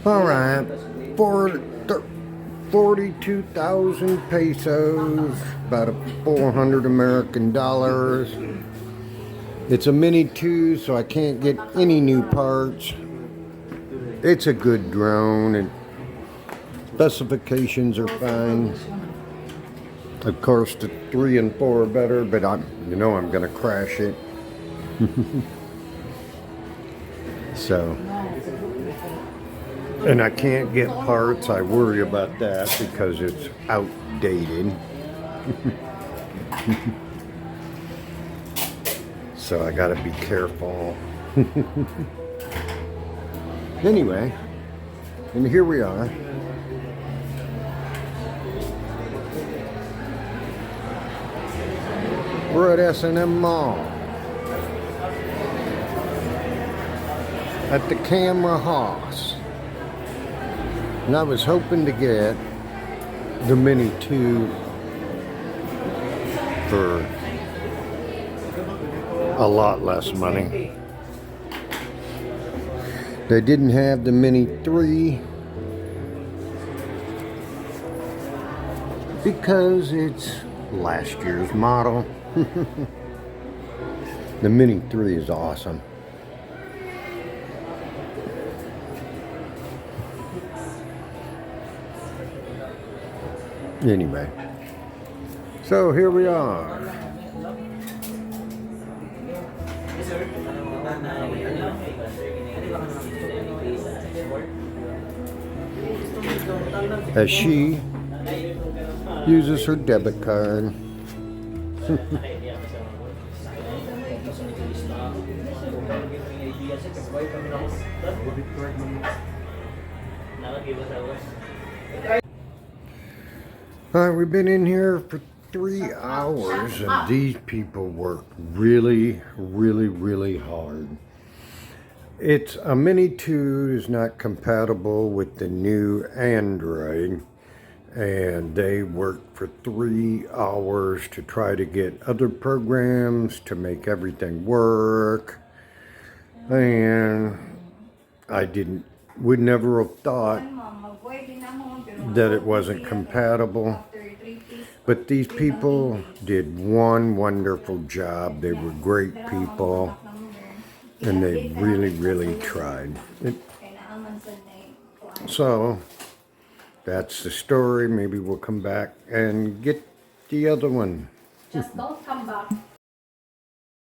Alright, for 42,000 pesos, about 400 American dollars. It's a Mini 2, so I can't get any new parts. It's a good drone, and specifications are fine. Of course, the 3 and 4 are better, but I'm gonna crash it. So, and I can't get parts. I worry about that because it's outdated. So I gotta be careful. Anyway, and here we are. We're at S&M Mall at the Camera Haus. And I was hoping to get the Mini 2 for a lot less money. They didn't have the Mini 3 because it's last year's model. The Mini 3 is awesome. Anyway, so here we are. As she uses her debit card. We've been in here for 3 hours, and these people work really, really, really hard. It's a Mini 2 is not compatible with the new Android, and they worked for 3 hours to try to get other programs to make everything work. And I would never have thought that it wasn't compatible. But these people did one wonderful job. They were great people, and they really, really tried. So that's the story. Maybe we'll come back and get the other one. Just don't come back.